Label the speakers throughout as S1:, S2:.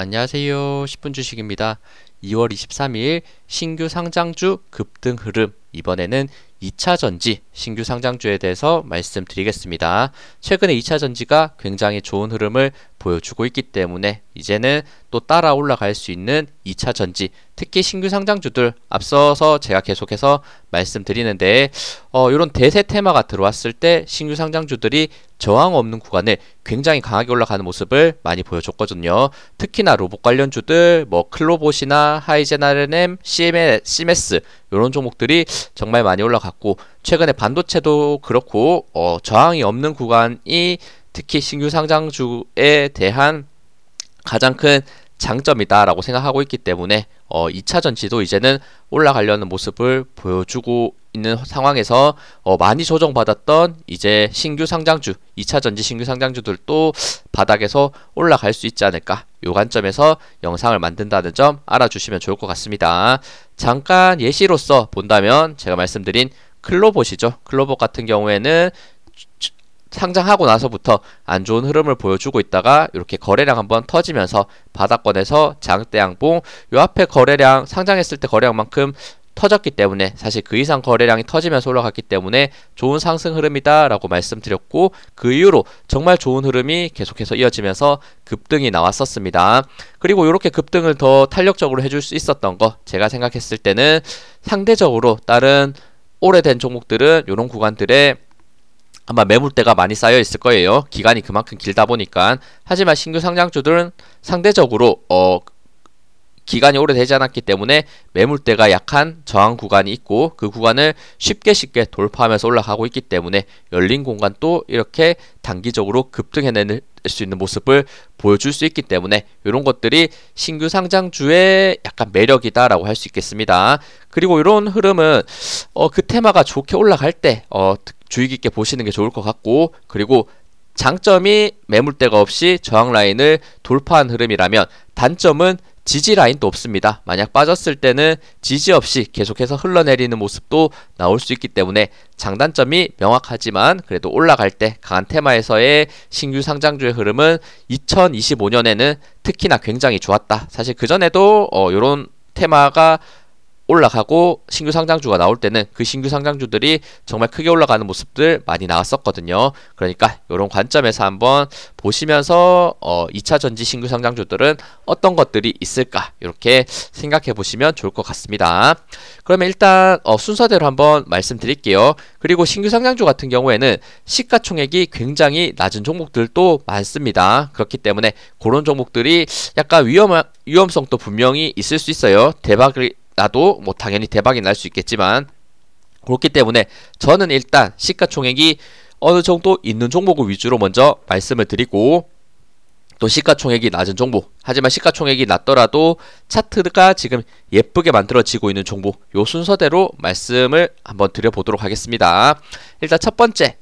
S1: 안녕하세요. 10분 주식입니다. 2월 23일 신규 상장주 급등 흐름, 이번에는 2차 전지 신규 상장주에 대해서 말씀드리겠습니다. 최근에 2차 전지가 굉장히 좋은 흐름을 보여주고 있기 때문에 이제는 또 따라 올라갈 수 있는 2차 전지, 특히 신규 상장주들 앞서서 제가 계속해서 말씀드리는데 이런 대세 테마가 들어왔을 때 신규 상장주들이 저항 없는 구간을 굉장히 강하게 올라가는 모습을 많이 보여줬거든요. 특히나 로봇 관련주들 클로봇이나 하이젠-RNM, CMS 이런 종목들이 정말 많이 올라갔고, 최근에 반도체도 그렇고 저항이 없는 구간이 특히 신규 상장주에 대한 가장 큰 장점이다라고 생각하고 있기 때문에 2차 전지도 이제는 올라가려는 모습을 보여주고 있는 상황에서 많이 조정받았던 이제 신규 상장주, 2차 전지 신규 상장주들도 바닥에서 올라갈 수 있지 않을까, 요 관점에서 영상을 만든다는 점 알아주시면 좋을 것 같습니다. 잠깐 예시로서 본다면 제가 말씀드린 클로봇이죠. 클로봇 같은 경우에는 상장하고 나서부터 안 좋은 흐름을 보여주고 있다가 이렇게 거래량 한번 터지면서 바닥권에서 장대 양봉, 요 앞에 거래량 상장했을 때 거래량만큼 터졌기 때문에 사실 그 이상 거래량이 터지면서 올라갔기 때문에 좋은 상승 흐름이다 라고 말씀드렸고, 그 이후로 정말 좋은 흐름이 계속해서 이어지면서 급등이 나왔었습니다. 그리고 이렇게 급등을 더 탄력적으로 해줄 수 있었던 거, 제가 생각했을 때는 상대적으로 다른 오래된 종목들은 이런 구간들에 아마 매물대가 많이 쌓여 있을 거예요. 기간이 그만큼 길다 보니까. 하지만 신규 상장주들은 상대적으로 기간이 오래되지 않았기 때문에 매물대가 약한 저항 구간이 있고, 그 구간을 쉽게 돌파하면서 올라가고 있기 때문에 열린 공간도 이렇게 단기적으로 급등해낼 수 있는 모습을 보여줄 수 있기 때문에 이런 것들이 신규 상장주의 약간 매력이다라고 할 수 있겠습니다. 그리고 이런 흐름은 그 테마가 좋게 올라갈 때 주의 깊게 보시는 게 좋을 것 같고, 그리고 장점이 매물대가 없이 저항 라인을 돌파한 흐름이라면 단점은 지지 라인도 없습니다. 만약 빠졌을 때는 지지 없이 계속해서 흘러내리는 모습도 나올 수 있기 때문에 장단점이 명확하지만 그래도 올라갈 때 강한 테마에서의 신규 상장주의 흐름은 2025년에는 특히나 굉장히 좋았다. 사실 그전에도 이런 테마가 올라가고 신규 상장주가 나올 때는 그 신규 상장주들이 정말 크게 올라가는 모습들 많이 나왔었거든요. 그러니까 이런 관점에서 한번 보시면서 2차 전지 신규 상장주들은 어떤 것들이 있을까, 이렇게 생각해 보시면 좋을 것 같습니다. 그러면 일단 순서대로 한번 말씀드릴게요. 그리고 신규 상장주 같은 경우에는 시가총액이 굉장히 낮은 종목들도 많습니다. 그렇기 때문에 그런 종목들이 약간 위험성도 분명히 있을 수 있어요. 대박을 나도 당연히 대박이 날 수 있겠지만, 그렇기 때문에 저는 일단 시가총액이 어느 정도 있는 종목을 위주로 먼저 말씀을 드리고, 또 시가총액이 낮은 종목, 하지만 시가총액이 낮더라도 차트가 지금 예쁘게 만들어지고 있는 종목, 요 순서대로 말씀을 한번 드려보도록 하겠습니다. 일단 첫 번째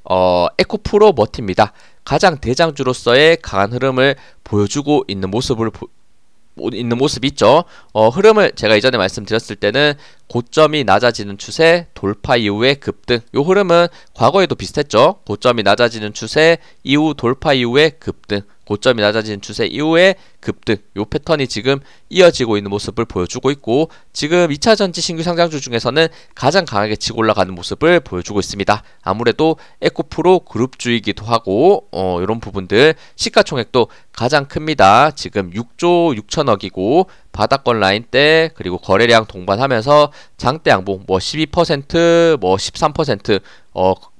S1: 에코프로 머티입니다. 가장 대장주로서의 강한 흐름을 보여주고 있는 모습이 있죠. 흐름을 제가 이전에 말씀드렸을 때는 고점이 낮아지는 추세, 돌파 이후의 급등, 요 흐름은 과거에도 비슷했죠. 고점이 낮아지는 추세 이후 돌파 이후의 급등, 고점이 낮아지는 추세 이후의 급등, 요 패턴이 지금 이어지고 있는 모습을 보여주고 있고, 지금 2차 전지 신규 상장주 중에서는 가장 강하게 치고 올라가는 모습을 보여주고 있습니다. 아무래도 에코프로 그룹주이기도 하고 이런 부분들, 시가총액도 가장 큽니다. 지금 6조 6천억이고 바닥권 라인대, 그리고 거래량 동반하면서 장대 양봉 12% 13%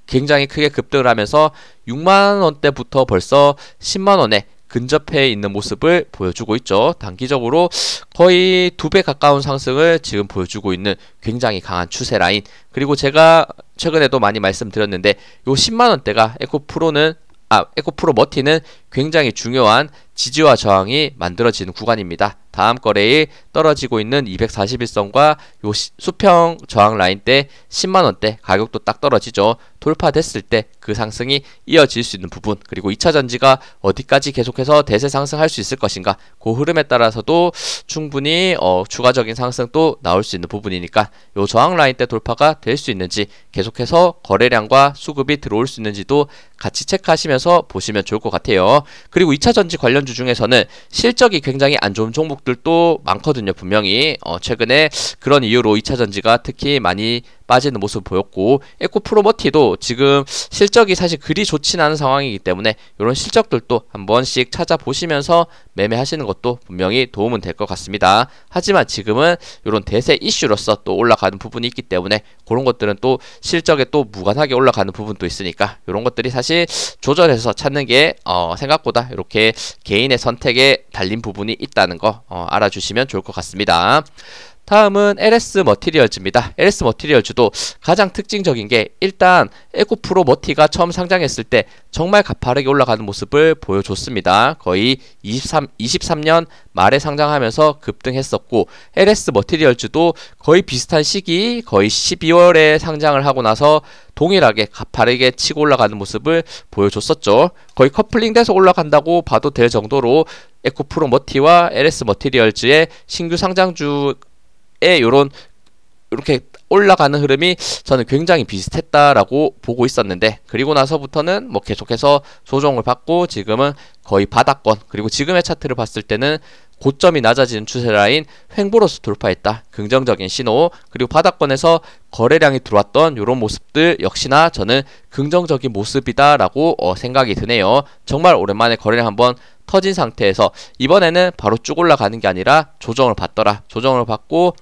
S1: 굉장히 크게 급등을 하면서 6만원대부터 벌써 10만원에 근접해 있는 모습을 보여주고 있죠. 단기적으로 거의 2배 가까운 상승을 지금 보여주고 있는 굉장히 강한 추세 라인. 그리고 제가 최근에도 많이 말씀드렸는데 요 10만원대가 에코프로 머티는 굉장히 중요한 지지와 저항이 만들어지는 구간입니다. 다음 거래일 떨어지고 있는 241선과 요 수평 저항 라인대 10만원대 가격도 딱 떨어지죠. 돌파됐을 때 그 상승이 이어질 수 있는 부분, 그리고 2차 전지가 어디까지 계속해서 대세 상승할 수 있을 것인가, 그 흐름에 따라서도 충분히 추가적인 상승도 나올 수 있는 부분이니까 요 저항 라인대 돌파가 될 수 있는지, 계속해서 거래량과 수급이 들어올 수 있는지도 같이 체크하시면서 보시면 좋을 것 같아요. 같아요. 그리고 2차전지 관련주 중에서는 실적이 굉장히 안 좋은 종목들도 많거든요. 분명히 최근에 그런 이유로 2차전지가 특히 많이 빠지는 모습을 보였고, 에코프로머티도 지금 실적이 사실 그리 좋진 않은 상황이기 때문에 이런 실적들도 한 번씩 찾아보시면서 매매하시는 것도 분명히 도움은 될 것 같습니다. 하지만 지금은 이런 대세 이슈로서 또 올라가는 부분이 있기 때문에 그런 것들은 또 실적에 또 무관하게 올라가는 부분도 있으니까 이런 것들이 사실 조절해서 찾는 게 생각보다 이렇게 개인의 선택에 달린 부분이 있다는 거 알아주시면 좋을 것 같습니다. 다음은 LS 머티리얼즈입니다. LS 머티리얼즈도 가장 특징적인 게 일단 에코프로 머티가 처음 상장했을 때 정말 가파르게 올라가는 모습을 보여줬습니다. 거의 23년 말에 상장하면서 급등했었고, LS 머티리얼즈도 거의 비슷한 시기, 거의 12월에 상장을 하고 나서 동일하게 가파르게 치고 올라가는 모습을 보여줬었죠. 거의 커플링돼서 올라간다고 봐도 될 정도로 에코프로 머티와 LS 머티리얼즈의 신규 상장주 이렇게 올라가는 흐름이 저는 굉장히 비슷했다라고 보고 있었는데, 그리고 나서부터는 뭐 계속해서 조정을 받고 지금은 거의 바닥권, 그리고 지금의 차트를 봤을 때는 고점이 낮아지는 추세 라인 횡보로서 돌파했다. 긍정적인 신호. 그리고 바닥권에서 거래량이 들어왔던 이런 모습들 역시나 저는 긍정적인 모습이다라고 생각이 드네요. 정말 오랜만에 거래량 한번 터진 상태에서 이번에는 바로 쭉 올라가는 게 아니라 조정을 받더라. 조정을 받고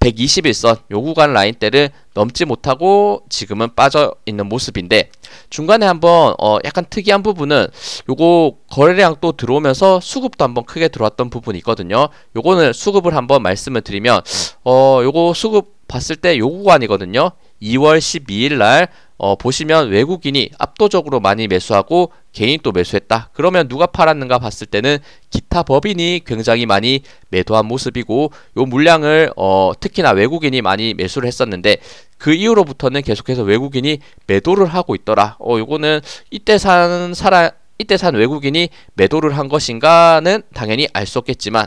S1: 121선 요 구간 라인대를 넘지 못하고 지금은 빠져 있는 모습인데, 중간에 한번 약간 특이한 부분은 요거 거래량 또 들어오면서 수급도 한번 크게 들어왔던 부분이 있거든요. 요거는 수급을 한번 말씀을 드리면 요거 수급 봤을 때 요 구간이거든요. 2월 12일 날 보시면 외국인이 압도적으로 많이 매수하고 개인이 또 매수했다. 그러면 누가 팔았는가 봤을 때는 기타 법인이 굉장히 많이 매도한 모습이고, 요 물량을 특히나 외국인이 많이 매수를 했었는데 그 이후로부터는 계속해서 외국인이 매도를 하고 있더라. 요거는 이때 산 외국인이 매도를 한 것인가는 당연히 알 수 없겠지만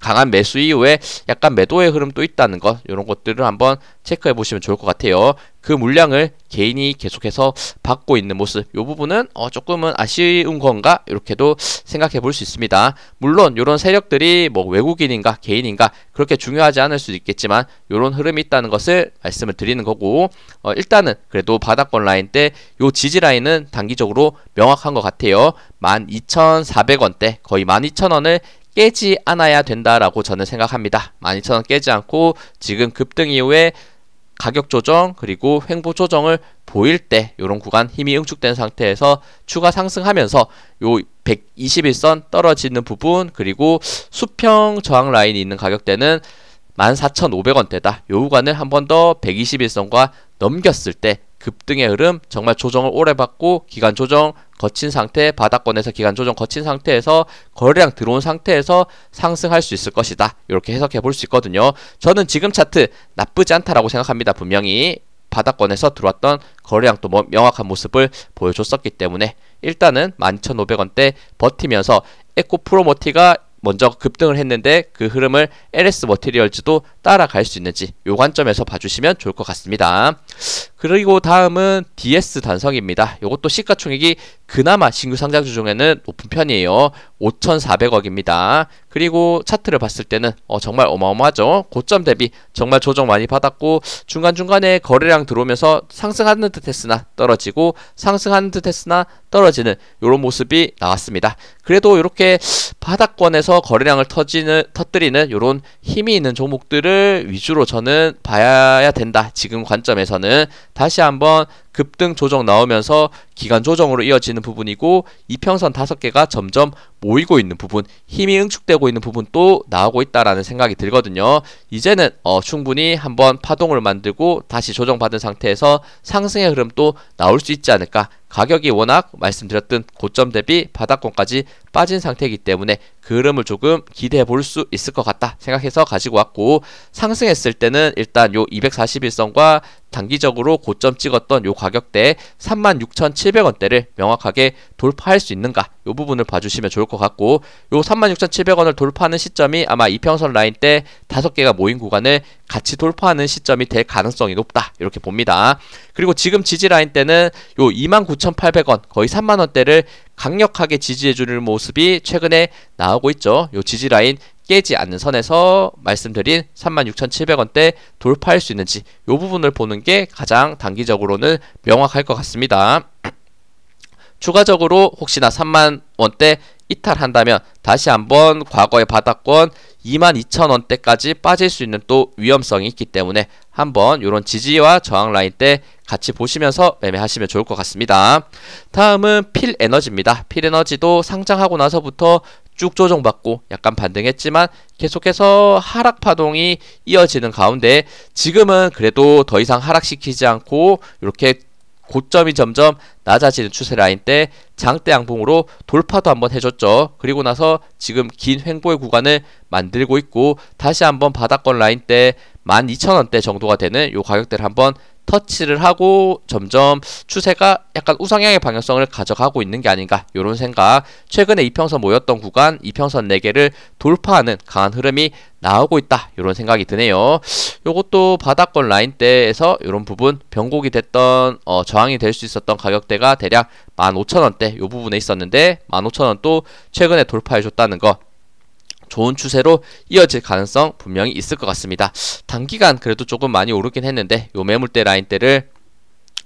S1: 강한 매수 이후에 약간 매도의 흐름도 있다는 것, 이런 것들을 한번 체크해 보시면 좋을 것 같아요. 그 물량을 개인이 계속해서 받고 있는 모습, 이 부분은 조금은 아쉬운 건가 이렇게도 생각해 볼 수 있습니다. 물론 이런 세력들이 뭐 외국인인가 개인인가 그렇게 중요하지 않을 수도 있겠지만 이런 흐름이 있다는 것을 말씀을 드리는 거고, 일단은 그래도 바닥권 라인 때 요 지지 라인은 단기적으로 명확한 것 같아요. 12,400원대, 거의 12,000원을 깨지 않아야 된다라고 저는 생각합니다. 12,000원 깨지 않고 지금 급등 이후에 가격 조정 그리고 횡보 조정을 보일 때 이런 구간 힘이 응축된 상태에서 추가 상승하면서 요 121선 떨어지는 부분, 그리고 수평 저항 라인이 있는 가격대는 14,500원대다. 요 구간을 한 번 더 121선과 넘겼을 때 급등의 흐름, 정말 조정을 오래 받고 기간 조정 거친 상태, 바닥권에서 기간 조정 거친 상태에서 거래량 들어온 상태에서 상승할 수 있을 것이다. 이렇게 해석해 볼 수 있거든요. 저는 지금 차트 나쁘지 않다라고 생각합니다. 분명히 바닥권에서 들어왔던 거래량 또 명확한 모습을 보여줬었기 때문에 일단은 12,500원대 버티면서 에코프로머티가 먼저 급등을 했는데 그 흐름을 LS 머티리얼즈도 따라갈 수 있는지 요 관점에서 봐주시면 좋을 것 같습니다. 그리고 다음은 DS 단성입니다. 요것도 시가총액이 그나마 신규 상장주 중에는 높은 편이에요. 5,400억입니다. 그리고 차트를 봤을 때는 정말 어마어마하죠. 고점 대비 정말 조정 많이 받았고 중간중간에 거래량 들어오면서 상승하는 듯 했으나 떨어지고 상승하는 듯 했으나 떨어지는 이런 모습이 나왔습니다. 그래도 이렇게 바닥권에서 거래량을 터뜨리는 이런 힘이 있는 종목들을 위주로 저는 봐야 된다. 지금 관점에서는 다시 한번 급등 조정 나오면서 기간 조정으로 이어지는 부분이고 이평선 5개가 점점 모이고 있는 부분, 힘이 응축되고 있는 부분도 나오고 있다라는 생각이 들거든요. 이제는 충분히 한번 파동을 만들고 다시 조정받은 상태에서 상승의 흐름도 나올 수 있지 않을까. 가격이 워낙 말씀드렸던 고점 대비 바닥권까지 빠진 상태이기 때문에 그 흐름을 조금 기대해 볼 수 있을 것 같다 생각해서 가지고 왔고, 상승했을 때는 일단 요 241선과 단기적으로 고점 찍었던 요 가격대 36,700원대를 명확하게 돌파할 수 있는가, 이 부분을 봐주시면 좋을 것 같고, 요 36,700원을 돌파하는 시점이 아마 이평선 라인 때 5개가 모인 구간을 같이 돌파하는 시점이 될 가능성이 높다, 이렇게 봅니다. 그리고 지금 지지 라인 때는 요 29,800원, 거의 3만원대를 강력하게 지지해주는 모습이 최근에 나오고 있죠. 요 지지 라인 깨지 않는 선에서 말씀드린 36,700원대 돌파할 수 있는지, 이 부분을 보는 게 가장 단기적으로는 명확할 것 같습니다. 추가적으로 혹시나 3만원대 이탈한다면 다시 한번 과거의 바닥권 22,000원대까지 빠질 수 있는 또 위험성이 있기 때문에 한번 이런 지지와 저항 라인 때 같이 보시면서 매매하시면 좋을 것 같습니다. 다음은 필에너지입니다. 필에너지도 상장하고 나서부터 쭉 조정받고 약간 반등했지만 계속해서 하락 파동이 이어지는 가운데 지금은 그래도 더 이상 하락시키지 않고 이렇게 고점이 점점 낮아지는 추세 라인 때 장대 양봉으로 돌파도 한번 해줬죠. 그리고 나서 지금 긴 횡보의 구간을 만들고 있고 다시 한번 바닥권 라인 때 12,000원대 정도가 되는 요 가격대를 한번 터치를 하고 점점 추세가 약간 우상향의 방향성을 가져가고 있는 게 아닌가, 이런 생각. 최근에 이평선 모였던 구간, 이평선 4개를 돌파하는 강한 흐름이 나오고 있다, 이런 생각이 드네요. 요것도 바닥권 라인대에서 이런 부분 변곡이 됐던 저항이 될 수 있었던 가격대가 대략 15,000원대 요 부분에 있었는데 15,000원 또 최근에 돌파해줬다는 거, 좋은 추세로 이어질 가능성 분명히 있을 것 같습니다. 단기간 그래도 조금 많이 오르긴 했는데 요 매물대 라인대를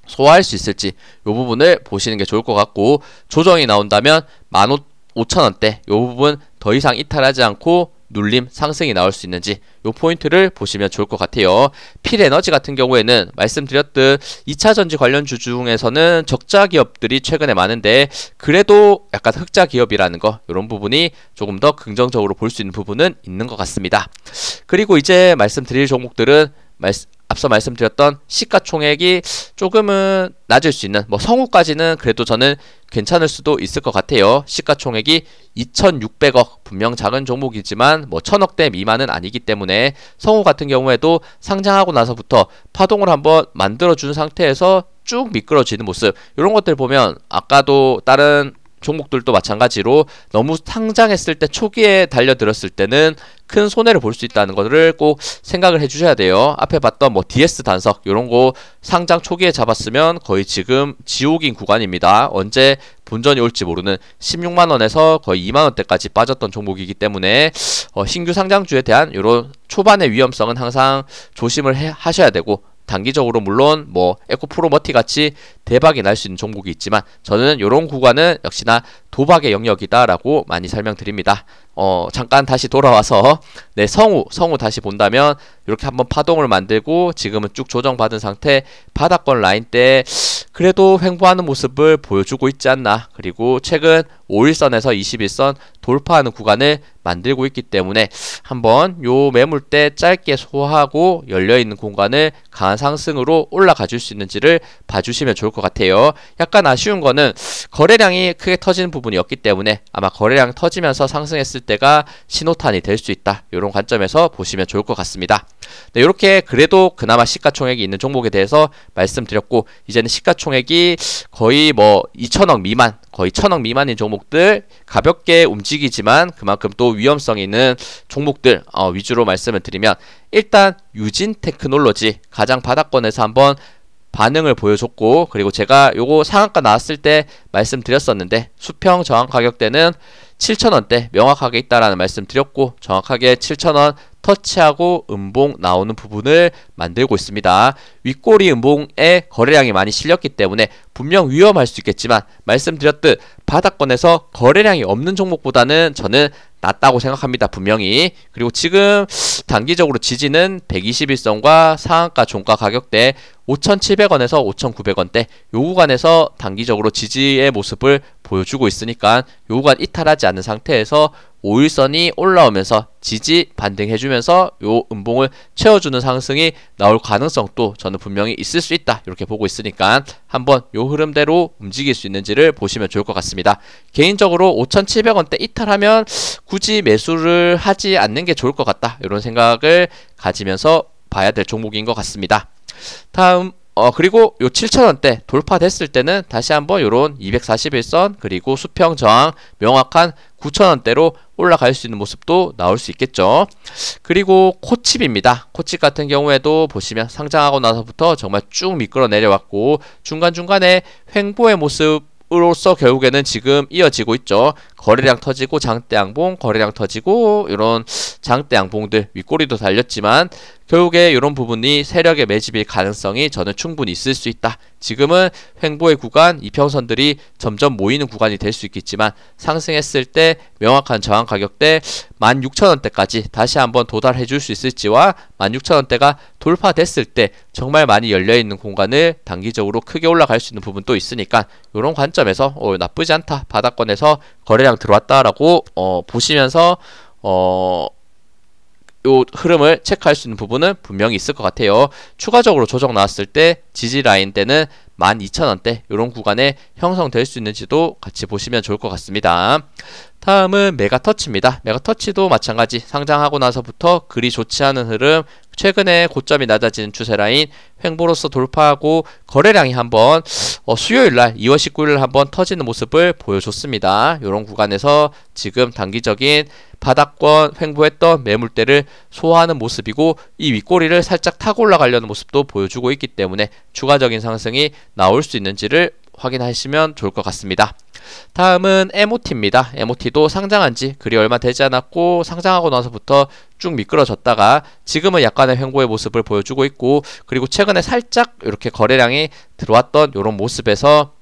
S1: 소화할 수 있을지 요 부분을 보시는 게 좋을 것 같고, 조정이 나온다면 15,000원대 요 부분 더 이상 이탈하지 않고 눌림 상승이 나올 수 있는지 요 포인트를 보시면 좋을 것 같아요. 필에너지 같은 경우에는 말씀드렸듯 2차전지 관련주 중에서는 적자 기업들이 최근에 많은데 그래도 약간 흑자 기업이라는 거, 이런 부분이 조금 더 긍정적으로 볼 수 있는 부분은 있는 것 같습니다. 그리고 이제 말씀드릴 종목들은 앞서 말씀드렸던 시가총액이 조금은 낮을 수 있는, 뭐 성우까지는 그래도 저는 괜찮을 수도 있을 것 같아요. 시가총액이 2,600억, 분명 작은 종목이지만 뭐 1,000억대 미만은 아니기 때문에 성우 같은 경우에도 상장하고 나서부터 파동을 한번 만들어준 상태에서 쭉 미끄러지는 모습, 이런 것들 보면 아까도 다른 종목들도 마찬가지로 너무 상장했을 때 초기에 달려들었을 때는 큰 손해를 볼 수 있다는 것을 꼭 생각을 해주셔야 돼요. 앞에 봤던 뭐 DS 단석 이런 거 상장 초기에 잡았으면 거의 지금 지옥인 구간입니다. 언제 본전이 올지 모르는 16만원에서 거의 2만원대까지 빠졌던 종목이기 때문에 신규 상장주에 대한 이런 초반의 위험성은 항상 조심을 하셔야 되고, 단기적으로 물론 뭐 에코프로머티 같이 대박이 날 수 있는 종목이 있지만 저는 이런 구간은 역시나 도박의 영역이다라고 많이 설명드립니다. 잠깐 다시 돌아와서 성우 다시 본다면 이렇게 한번 파동을 만들고 지금은 쭉 조정받은 상태, 바닥권 라인 때 그래도 횡보하는 모습을 보여주고 있지 않나. 그리고 최근 5일선에서 21선 돌파하는 구간을 만들고 있기 때문에 한번 요 매물대 짧게 소화하고 열려있는 공간을 강한 상승으로 올라가 줄 수 있는지를 봐주시면 좋을 것 같아요. 약간 아쉬운 거는 거래량이 크게 터지는 부분이었기 때문에 아마 거래량 터지면서 상승했을 때가 신호탄이 될 수 있다, 이런 관점에서 보시면 좋을 것 같습니다. 네, 이렇게 그래도 그나마 시가총액이 있는 종목에 대해서 말씀드렸고, 이제는 시가총액이 거의 뭐 2,000억 미만, 거의 1,000억 미만인 종목들, 가볍게 움직이지만 그만큼 또 위험성이 있는 종목들 위주로 말씀을 드리면, 일단 유진테크놀로지 가장 바닥권에서 한번 반응을 보여줬고, 그리고 제가 요거 상한가 나왔을 때 말씀드렸었는데 수평 저항 가격대는 7,000원대 명확하게 있다라는 말씀 드렸고, 정확하게 7,000원 터치하고 음봉 나오는 부분을 만들고 있습니다. 윗꼬리 음봉에 거래량이 많이 실렸기 때문에 분명 위험할 수 있겠지만 말씀드렸듯 바닥권에서 거래량이 없는 종목보다는 저는 낫다고 생각합니다, 분명히. 그리고 지금 단기적으로 지지는 121선과 상한가 종가 가격대 5,700원에서 5,900원대 요 구간에서 단기적으로 지지의 모습을 보여주고 있으니까 요 구간 이탈하지 않는 상태에서 5일선이 올라오면서 지지 반등해주면서 요 음봉을 채워주는 상승이 나올 가능성도 저는 분명히 있을 수 있다, 이렇게 보고 있으니까 한번 요 흐름대로 움직일 수 있는지를 보시면 좋을 것 같습니다. 개인적으로 5,700원대 이탈하면 굳이 매수를 하지 않는 게 좋을 것 같다, 이런 생각을 가지면서 봐야 될 종목인 것 같습니다. 다음 그리고 요 7,000원대 돌파됐을 때는 다시 한번 요런 241선 그리고 수평 저항 명확한 9,000원대로 올라갈 수 있는 모습도 나올 수 있겠죠. 그리고 코칩입니다. 코칩 같은 경우에도 보시면 상장하고 나서부터 정말 쭉 미끌어 내려왔고 중간중간에 횡보의 모습으로서 결국에는 지금 이어지고 있죠. 거래량 터지고 장대 양봉, 거래량 터지고 이런 장대 양봉들 윗꼬리도 달렸지만 결국에 이런 부분이 세력의 매집일 가능성이 저는 충분히 있을 수 있다. 지금은 횡보의 구간, 이평선들이 점점 모이는 구간이 될 수 있겠지만 상승했을 때 명확한 저항 가격대 16,000원대까지 다시 한번 도달해 줄 수 있을지와 16,000원대가 돌파됐을 때 정말 많이 열려있는 공간을 단기적으로 크게 올라갈 수 있는 부분도 있으니까 이런 관점에서 나쁘지 않다. 바닥권에서 거래량 들어왔다라고 보시면서 요 흐름을 체크할 수 있는 부분은 분명히 있을 것 같아요. 추가적으로 조정 나왔을 때 지지 라인 때는 12,000원대 이런 구간에 형성될 수 있는지도 같이 보시면 좋을 것 같습니다. 다음은 메가터치입니다. 메가터치도 마찬가지 상장하고 나서부터 그리 좋지 않은 흐름, 최근에 고점이 낮아지는 추세라인 횡보로서 돌파하고 거래량이 한번 수요일날 2월 19일 한번 터지는 모습을 보여줬습니다. 이런 구간에서 지금 단기적인 바닥권 횡보했던 매물대를 소화하는 모습이고 이 윗꼬리를 살짝 타고 올라가려는 모습도 보여주고 있기 때문에 추가적인 상승이 나올 수 있는지를 확인하시면 좋을 것 같습니다. 다음은 MOT입니다. MOT도 상장한지 그리 얼마 되지 않았고 상장하고 나서부터 쭉 미끄러졌다가 지금은 약간의 횡보의 모습을 보여주고 있고 그리고 최근에 살짝 이렇게 거래량이 들어왔던 이런 모습에서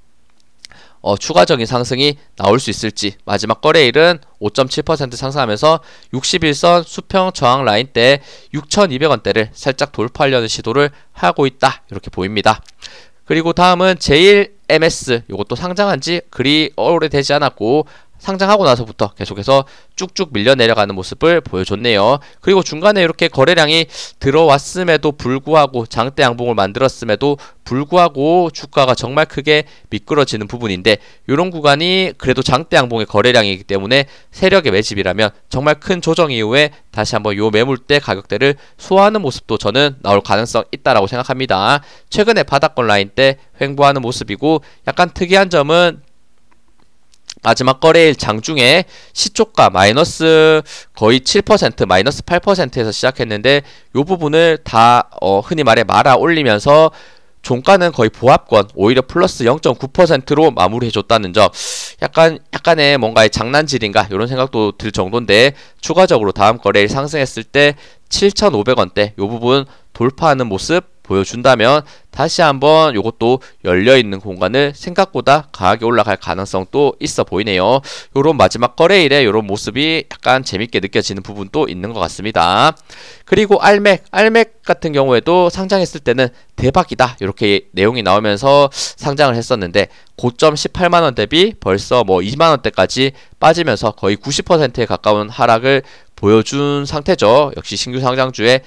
S1: 추가적인 상승이 나올 수 있을지 마지막 거래일은 5.7% 상승하면서 61선 수평 저항 라인 때 6,200원대를 살짝 돌파하려는 시도를 하고 있다. 이렇게 보입니다. 그리고 다음은 제일MS 이것도 상장한지 그리 오래되지 않았고 상장하고 나서부터 계속해서 쭉쭉 밀려 내려가는 모습을 보여줬네요. 그리고 중간에 이렇게 거래량이 들어왔음에도 불구하고 장대 양봉을 만들었음에도 불구하고 주가가 정말 크게 미끄러지는 부분인데 이런 구간이 그래도 장대 양봉의 거래량이기 때문에 세력의 매집이라면 정말 큰 조정 이후에 다시 한번 요 매물대 가격대를 소화하는 모습도 저는 나올 가능성 있다라고 생각합니다. 최근에 바닥권 라인 때 횡보하는 모습이고 약간 특이한 점은 마지막 거래일 장중에 시초가 마이너스 거의 7% 마이너스 8%에서 시작했는데 이 부분을 다 흔히 말해 말아 올리면서 종가는 거의 보합권 오히려 플러스 0.9%로 마무리해줬다는 점 약간의 뭔가의 장난질인가 이런 생각도 들 정도인데 추가적으로 다음 거래일 상승했을 때 7,500원대 이 부분 돌파하는 모습 보여준다면 다시 한번 이것도 열려있는 공간을 생각보다 강하게 올라갈 가능성도 있어 보이네요. 요런 마지막 거래일에 요런 모습이 약간 재밌게 느껴지는 부분도 있는 것 같습니다. 그리고 알맥 같은 경우에도 상장했을 때는 대박이다 이렇게 내용이 나오면서 상장을 했었는데 고점 18만원 대비 벌써 뭐 2만원대까지 빠지면서 거의 90%에 가까운 하락을 보여준 상태죠. 역시 신규 상장주의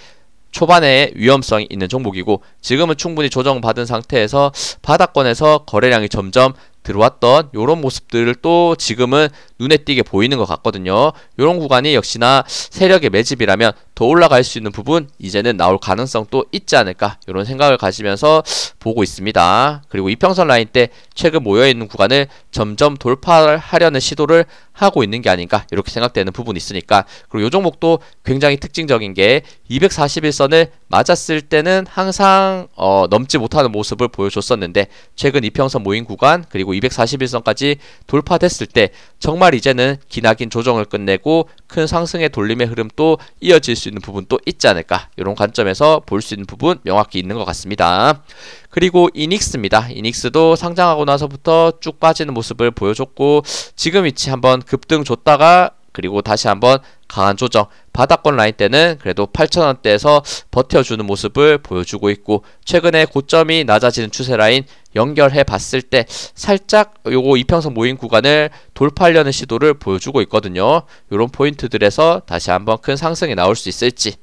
S1: 초반에 위험성이 있는 종목이고 지금은 충분히 조정받은 상태에서 바닥권에서 거래량이 점점 들어왔던 이런 모습들을 또 지금은 눈에 띄게 보이는 것 같거든요. 이런 구간이 역시나 세력의 매집이라면 더 올라갈 수 있는 부분 이제는 나올 가능성도 있지 않을까 이런 생각을 가지면서 보고 있습니다. 그리고 이평선 라인 때 최근 모여있는 구간을 점점 돌파하려는 시도를 하고 있는 게 아닌가 이렇게 생각되는 부분이 있으니까 그리고 이 종목도 굉장히 특징적인 게 241선을 맞았을 때는 항상 넘지 못하는 모습을 보여줬었는데 최근 이평선 모인 구간 그리고 241선까지 돌파됐을 때 정말 이제는 기나긴 조정을 끝내고 큰 상승의 돌림의 흐름도 이어질 수 있는 부분도 있지 않을까 이런 관점에서 볼 수 있는 부분 명확히 있는 것 같습니다. 그리고 이닉스입니다. 이닉스도 상장하고 나서부터 쭉 빠지는 모습을 보여줬고 지금 위치 한번 급등 줬다가 그리고 다시 한번 강한 조정 바닥권 라인 때는 그래도 8,000원대에서 버텨주는 모습을 보여주고 있고 최근에 고점이 낮아지는 추세 라인 연결해 봤을 때 살짝 요거 이평선 모인 구간을 돌파하려는 시도를 보여주고 있거든요. 요런 포인트들에서 다시 한번 큰 상승이 나올 수 있을지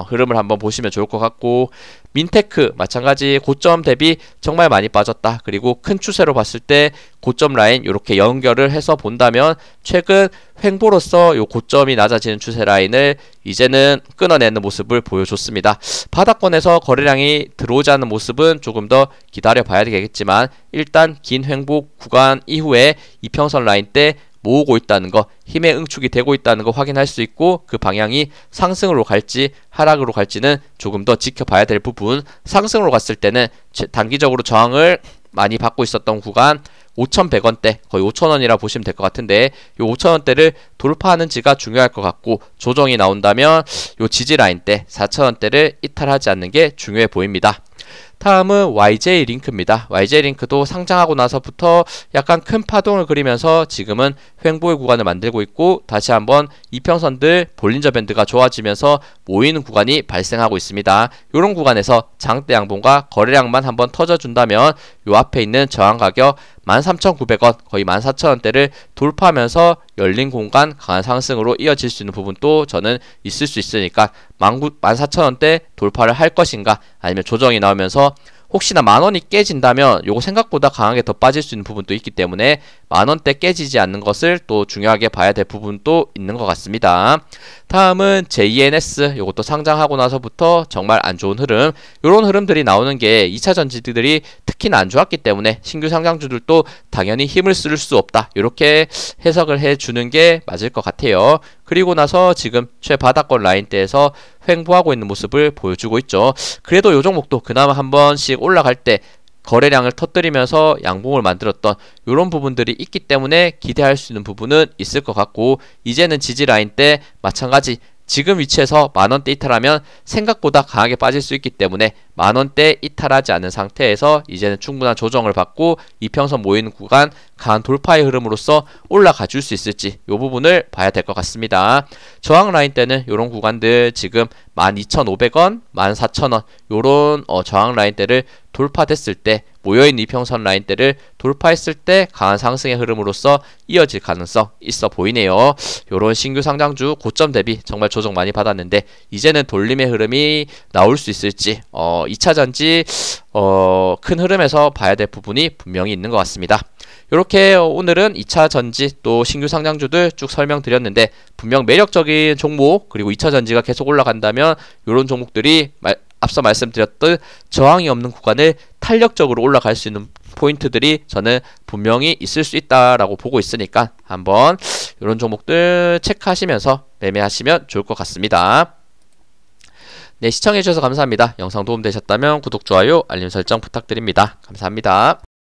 S1: 흐름을 한번 보시면 좋을 것 같고 민테크 마찬가지 고점 대비 정말 많이 빠졌다. 그리고 큰 추세로 봤을 때 고점 라인 이렇게 연결을 해서 본다면 최근 횡보로서 요 고점이 낮아지는 추세 라인을 있었는데 이제는 끊어내는 모습을 보여줬습니다. 바닥권에서 거래량이 들어오지 않는 모습은 조금 더 기다려 봐야 되겠지만 일단 긴 횡보 구간 이후에 이평선 라인 때 모으고 있다는 거, 힘의 응축이 되고 있다는 거 확인할 수 있고 그 방향이 상승으로 갈지 하락으로 갈지는 조금 더 지켜봐야 될 부분. 상승으로 갔을 때는 단기적으로 저항을 많이 받고 있었던 구간 5,100원대, 거의 5,000원이라 보시면 될 것 같은데 이 5,000원대를 돌파하는지가 중요할 것 같고 조정이 나온다면 이 지지라인 때 4,000원대를 이탈하지 않는 게 중요해 보입니다. 다음은 YJ링크입니다. YJ링크도 상장하고 나서부터 약간 큰 파동을 그리면서 지금은 횡보의 구간을 만들고 있고 다시 한번 이평선들 볼린저 밴드가 좋아지면서 모이는 구간이 발생하고 있습니다. 이런 구간에서 장대 양봉과 거래량만 한번 터져준다면 요 앞에 있는 저항 가격 13,900원, 거의 14,000원대를 돌파하면서 열린 공간 강한 상승으로 이어질 수 있는 부분도 저는 있을 수 있으니까 14,000원대 돌파를 할 것인가 아니면 조정이 나오면서 혹시나 만원이 깨진다면 요거 생각보다 강하게 더 빠질 수 있는 부분도 있기 때문에 만원대 깨지지 않는 것을 또 중요하게 봐야 될 부분도 있는 것 같습니다. 다음은 JNS, 요것도 상장하고 나서부터 정말 안 좋은 흐름, 요런 흐름들이 나오는 게 2차 전지들이 특히나 안 좋았기 때문에 신규 상장주들도 당연히 힘을 쓸 수 없다, 이렇게 해석을 해주는 게 맞을 것 같아요. 그리고 나서 지금 최바닥권 라인대에서 횡보하고 있는 모습을 보여주고 있죠. 그래도 요 종목도 그나마 한 번씩 올라갈 때 거래량을 터뜨리면서 양봉을 만들었던 이런 부분들이 있기 때문에 기대할 수 있는 부분은 있을 것 같고 이제는 지지라인 때 마찬가지 지금 위치에서 만원대 이탈하면 생각보다 강하게 빠질 수 있기 때문에 만원대 이탈하지 않은 상태에서 이제는 충분한 조정을 받고 이평선 모이는 구간 강한 돌파의 흐름으로서 올라가 줄 수 있을지 이 부분을 봐야 될 것 같습니다. 저항 라인 때는 이런 구간들 지금 12,500원, 14,000원 요런 저항 라인대를 돌파됐을 때 모여있는 이평선 라인대를 돌파했을 때 강한 상승의 흐름으로서 이어질 가능성 있어 보이네요. 요런 신규 상장주 고점 대비 정말 조정 많이 받았는데 이제는 돌림의 흐름이 나올 수 있을지 2차전지 큰 흐름에서 봐야 될 부분이 분명히 있는 것 같습니다. 이렇게 오늘은 2차 전지 또 신규 상장주들 쭉 설명드렸는데 분명 매력적인 종목 그리고 2차 전지가 계속 올라간다면 이런 종목들이 앞서 말씀드렸던 저항이 없는 구간을 탄력적으로 올라갈 수 있는 포인트들이 저는 분명히 있을 수 있다라고 보고 있으니까 한번 이런 종목들 체크하시면서 매매하시면 좋을 것 같습니다. 네, 시청해주셔서 감사합니다. 영상 도움되셨다면 구독, 좋아요, 알림 설정 부탁드립니다. 감사합니다.